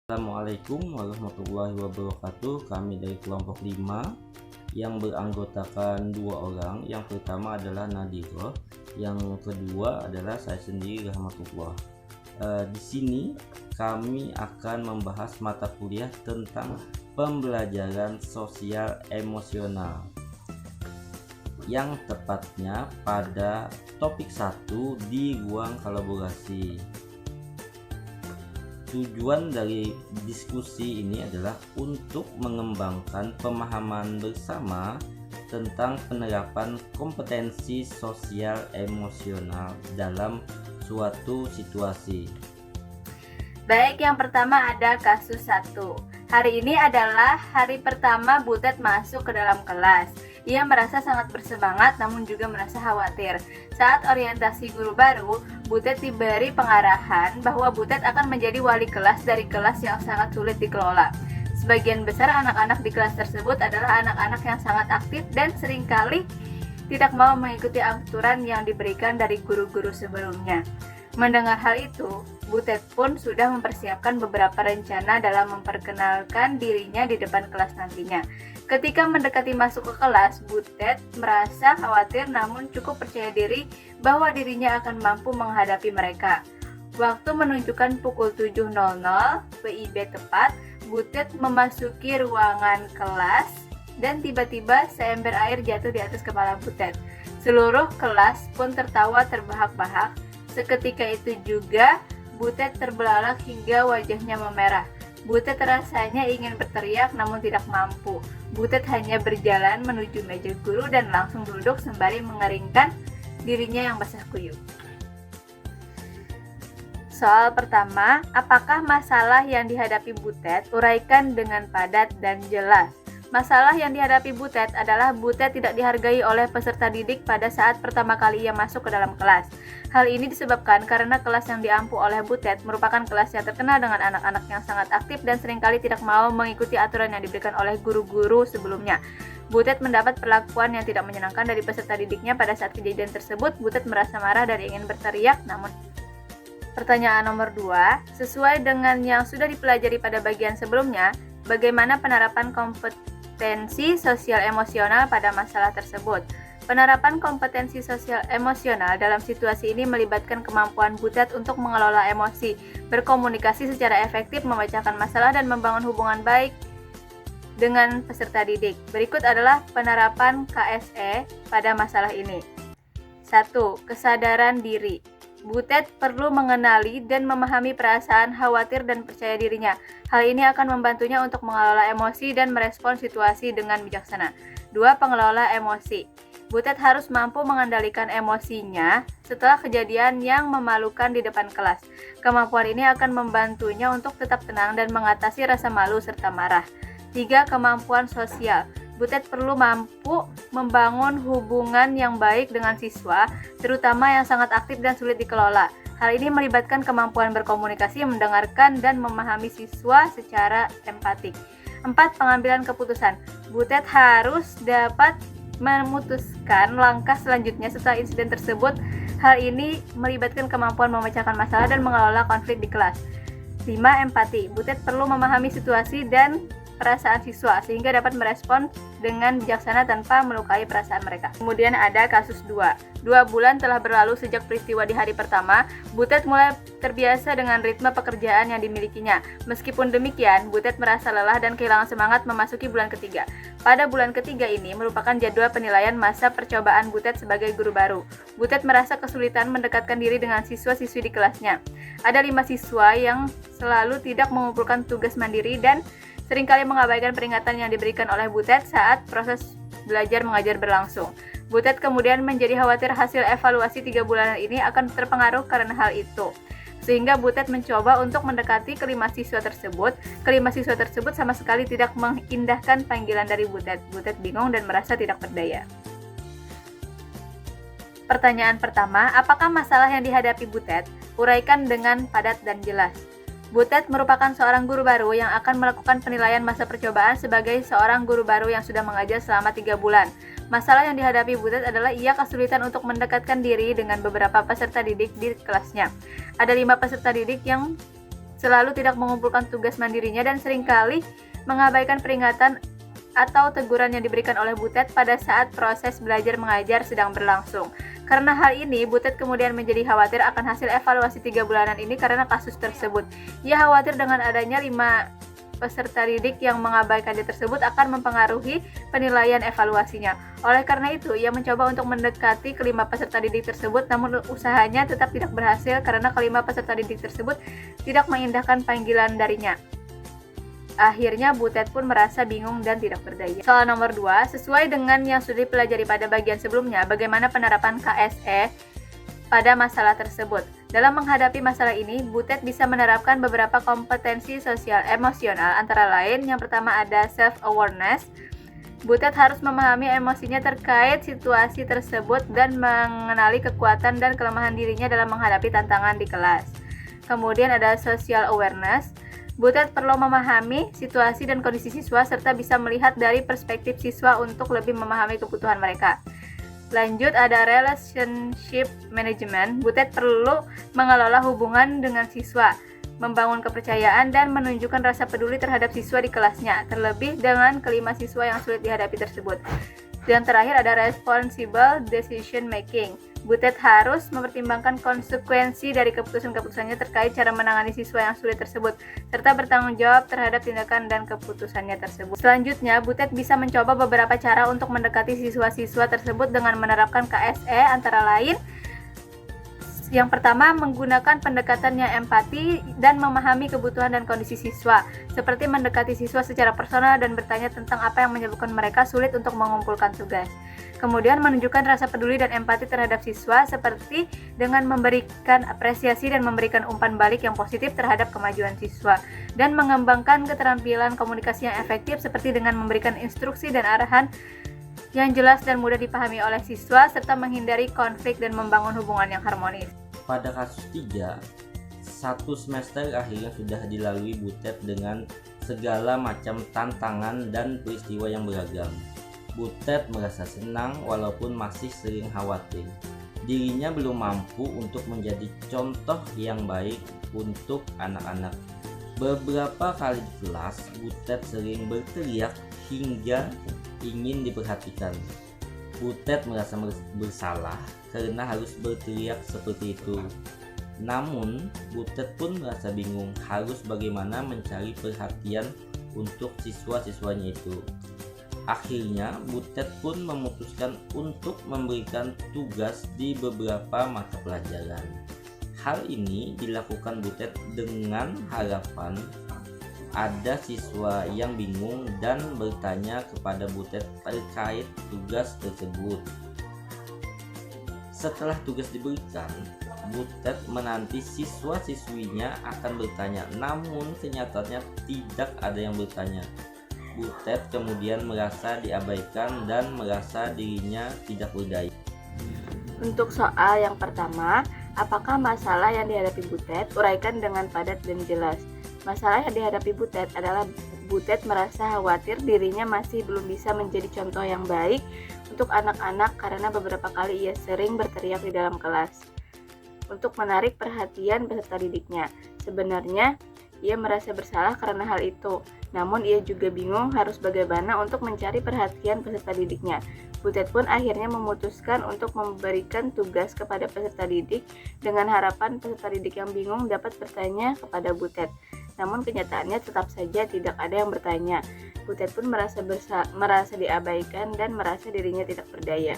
Assalamualaikum warahmatullahi wabarakatuh. Kami dari kelompok 5 yang beranggotakan 2 orang. Yang pertama adalah Nadiro, yang kedua adalah saya sendiri, Rahmatullah. Di sini kami akan membahas mata kuliah tentang pembelajaran sosial emosional, yang tepatnya pada topik 1 di ruang kolaborasi. Tujuan dari diskusi ini adalah untuk mengembangkan pemahaman bersama tentang penerapan kompetensi sosial emosional dalam suatu situasi. Baik, yang pertama ada kasus 1. Hari ini adalah hari pertama Butet masuk ke dalam kelas. Ia merasa sangat bersemangat namun juga merasa khawatir. Saat orientasi guru baru, Butet diberi pengarahan bahwa Butet akan menjadi wali kelas dari kelas yang sangat sulit dikelola. Sebagian besar anak-anak di kelas tersebut adalah anak-anak yang sangat aktif dan seringkali tidak mau mengikuti aturan yang diberikan dari guru-guru sebelumnya. Mendengar hal itu, Butet pun sudah mempersiapkan beberapa rencana dalam memperkenalkan dirinya di depan kelas nantinya. Ketika mendekati masuk ke kelas, Butet merasa khawatir namun cukup percaya diri bahwa dirinya akan mampu menghadapi mereka. Waktu menunjukkan pukul 7.00 WIB tepat, Butet memasuki ruangan kelas dan tiba-tiba seember air jatuh di atas kepala Butet. Seluruh kelas pun tertawa terbahak-bahak. Seketika itu juga Butet terbelalak hingga wajahnya memerah. Butet rasanya ingin berteriak namun tidak mampu. Butet hanya berjalan menuju meja guru dan langsung duduk sembari mengeringkan dirinya yang basah kuyup. Soal pertama, apakah masalah yang dihadapi Butet? Uraikan dengan padat dan jelas. Masalah yang dihadapi Butet adalah Butet tidak dihargai oleh peserta didik pada saat pertama kali ia masuk ke dalam kelas. Hal ini disebabkan karena kelas yang diampu oleh Butet merupakan kelas yang terkenal dengan anak-anak yang sangat aktif dan seringkali tidak mau mengikuti aturan yang diberikan oleh guru-guru sebelumnya. Butet mendapat perlakuan yang tidak menyenangkan dari peserta didiknya. Pada saat kejadian tersebut, Butet merasa marah dan ingin berteriak, namun pertanyaan nomor 2, sesuai dengan yang sudah dipelajari pada bagian sebelumnya, bagaimana penerapan kompetensi sosial emosional pada masalah tersebut? Penerapan kompetensi sosial emosional dalam situasi ini melibatkan kemampuan Butet untuk mengelola emosi, berkomunikasi secara efektif, memecahkan masalah, dan membangun hubungan baik dengan peserta didik. Berikut adalah penerapan KSE pada masalah ini. 1. Kesadaran diri. Butet perlu mengenali dan memahami perasaan khawatir dan percaya dirinya. Hal ini akan membantunya untuk mengelola emosi dan merespons situasi dengan bijaksana. 2. Pengelola emosi. Butet harus mampu mengendalikan emosinya setelah kejadian yang memalukan di depan kelas. Kemampuan ini akan membantunya untuk tetap tenang dan mengatasi rasa malu serta marah. 3. Kemampuan sosial. Butet perlu mampu membangun hubungan yang baik dengan siswa, terutama yang sangat aktif dan sulit dikelola. Hal ini melibatkan kemampuan berkomunikasi, mendengarkan, dan memahami siswa secara empatik. 4. Pengambilan keputusan. Butet harus dapat memutuskan langkah selanjutnya setelah insiden tersebut. Hal ini melibatkan kemampuan memecahkan masalah dan mengelola konflik di kelas. 5. Empati. Butet perlu memahami situasi dan perasaan siswa sehingga dapat merespons dengan bijaksana tanpa melukai perasaan mereka. Kemudian ada kasus 2. 2 bulan telah berlalu sejak peristiwa di hari pertama. Butet mulai terbiasa dengan ritme pekerjaan yang dimilikinya. Meskipun demikian, Butet merasa lelah dan kehilangan semangat memasuki bulan ketiga. Pada bulan ketiga ini merupakan jadwal penilaian masa percobaan Butet sebagai guru baru. Butet merasa kesulitan mendekatkan diri dengan siswa-siswi di kelasnya. Ada 5 siswa yang selalu tidak mengumpulkan tugas mandiri dan seringkali mengabaikan peringatan yang diberikan oleh Butet saat proses belajar mengajar berlangsung. Butet kemudian menjadi khawatir hasil evaluasi 3 bulanan ini akan terpengaruh karena hal itu. Sehingga Butet mencoba untuk mendekati kelima siswa tersebut. Kelima siswa tersebut sama sekali tidak mengindahkan panggilan dari Butet. Butet bingung dan merasa tidak berdaya. Pertanyaan pertama, apakah masalah yang dihadapi Butet? Uraikan dengan padat dan jelas. Butet merupakan seorang guru baru yang akan melakukan penilaian masa percobaan sebagai seorang guru baru yang sudah mengajar selama 3 bulan. Masalah yang dihadapi Butet adalah ia kesulitan untuk mendekatkan diri dengan beberapa peserta didik di kelasnya. Ada 5 peserta didik yang selalu tidak mengumpulkan tugas mandirinya dan seringkali mengabaikan peringatan atau teguran yang diberikan oleh Butet pada saat proses belajar mengajar sedang berlangsung. Karena hal ini, Butet kemudian menjadi khawatir akan hasil evaluasi 3 bulanan ini karena kasus tersebut. Ia khawatir dengan adanya 5 peserta didik yang mengabaikannya tersebut akan mempengaruhi penilaian evaluasinya. Oleh karena itu, ia mencoba untuk mendekati kelima peserta didik tersebut, namun usahanya tetap tidak berhasil karena kelima peserta didik tersebut tidak mengindahkan panggilan darinya. Akhirnya Butet pun merasa bingung dan tidak berdaya. Soal nomor 2, sesuai dengan yang sudah dipelajari pada bagian sebelumnya, bagaimana penerapan KSE pada masalah tersebut. Dalam menghadapi masalah ini, Butet bisa menerapkan beberapa kompetensi sosial emosional, antara lain yang pertama ada self-awareness. Butet harus memahami emosinya terkait situasi tersebut dan mengenali kekuatan dan kelemahan dirinya dalam menghadapi tantangan di kelas. Kemudian ada social awareness. Butet perlu memahami situasi dan kondisi siswa serta bisa melihat dari perspektif siswa untuk lebih memahami kebutuhan mereka. Lanjut ada relationship management. Butet perlu mengelola hubungan dengan siswa, membangun kepercayaan dan menunjukkan rasa peduli terhadap siswa di kelasnya, terlebih dengan kelima siswa yang sulit dihadapi tersebut. Dan terakhir ada responsible decision making. Butet harus mempertimbangkan konsekuensi dari keputusan-keputusannya terkait cara menangani siswa yang sulit tersebut, serta bertanggung jawab terhadap tindakan dan keputusannya tersebut. Selanjutnya, Butet bisa mencoba beberapa cara untuk mendekati siswa-siswa tersebut dengan menerapkan KSE, antara lain yang pertama, menggunakan pendekatan yang empati dan memahami kebutuhan dan kondisi siswa, seperti mendekati siswa secara personal dan bertanya tentang apa yang menyebabkan mereka sulit untuk mengumpulkan tugas. Kemudian menunjukkan rasa peduli dan empati terhadap siswa, seperti dengan memberikan apresiasi dan memberikan umpan balik yang positif terhadap kemajuan siswa, dan mengembangkan keterampilan komunikasi yang efektif, seperti dengan memberikan instruksi dan arahan yang jelas dan mudah dipahami oleh siswa, serta menghindari konflik dan membangun hubungan yang harmonis. Pada kasus 3, 1 semester akhirnya sudah dilalui Butet dengan segala macam tantangan dan peristiwa yang beragam. Butet merasa senang walaupun masih sering khawatir. Dirinya belum mampu untuk menjadi contoh yang baik untuk anak-anak. Beberapa kali di kelas, Butet sering berteriak hingga ingin diperhatikan. Butet merasa bersalah karena harus berteriak seperti itu. Namun, Butet pun merasa bingung harus bagaimana mencari perhatian untuk siswa-siswanya itu. Akhirnya, Butet pun memutuskan untuk memberikan tugas di beberapa mata pelajaran. Hal ini dilakukan Butet dengan harapan ada siswa yang bingung dan bertanya kepada Butet terkait tugas tersebut. Setelah tugas diberikan, Butet menanti siswa-siswinya akan bertanya, namun kenyataannya tidak ada yang bertanya. Butet kemudian merasa diabaikan dan merasa dirinya tidak berdaya. Untuk soal yang pertama, apakah masalah yang dihadapi Butet? Uraikan dengan padat dan jelas. Masalah yang dihadapi Butet adalah Butet merasa khawatir dirinya masih belum bisa menjadi contoh yang baik untuk anak-anak karena beberapa kali ia sering berteriak di dalam kelas untuk menarik perhatian peserta didiknya. Sebenarnya ia merasa bersalah karena hal itu, namun ia juga bingung harus bagaimana untuk mencari perhatian peserta didiknya. Butet pun akhirnya memutuskan untuk memberikan tugas kepada peserta didik dengan harapan peserta didik yang bingung dapat bertanya kepada Butet. Namun kenyataannya tetap saja tidak ada yang bertanya. Butet pun merasa diabaikan dan merasa dirinya tidak berdaya.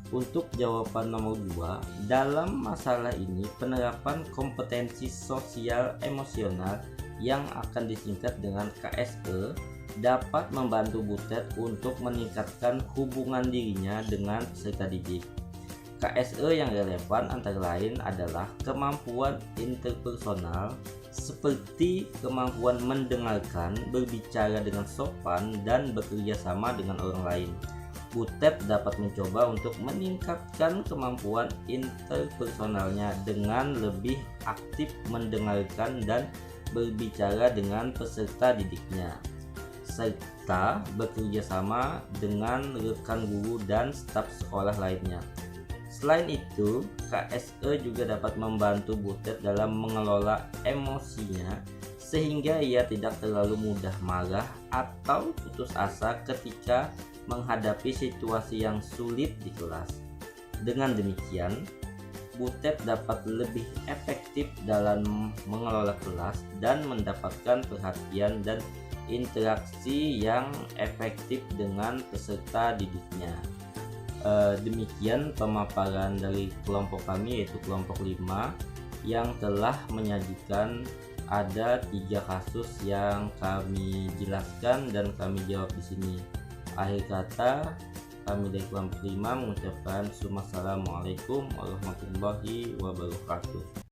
Untuk jawaban nomor 2, dalam masalah ini penerapan kompetensi sosial emosional yang akan disingkat dengan KSE dapat membantu Butet untuk meningkatkan hubungan dirinya dengan peserta didik. KSE yang relevan antara lain adalah kemampuan interpersonal seperti kemampuan mendengarkan, berbicara dengan sopan, dan bekerja sama dengan orang lain. Butet dapat mencoba untuk meningkatkan kemampuan interpersonalnya dengan lebih aktif mendengarkan dan berbicara dengan peserta didiknya, serta bekerja sama dengan rekan guru dan staf sekolah lainnya. Selain itu, KSE juga dapat membantu Butet dalam mengelola emosinya sehingga ia tidak terlalu mudah marah atau putus asa ketika menghadapi situasi yang sulit di kelas. Dengan demikian, Butet dapat lebih efektif dalam mengelola kelas dan mendapatkan perhatian dan interaksi yang efektif dengan peserta didiknya. Demikian pemaparan dari kelompok kami, yaitu kelompok 5, yang telah menyajikan ada 3 kasus yang kami jelaskan dan kami jawab di sini. Akhir kata, kami dari kelompok 5 mengucapkan Assalamualaikum warahmatullahi wabarakatuh.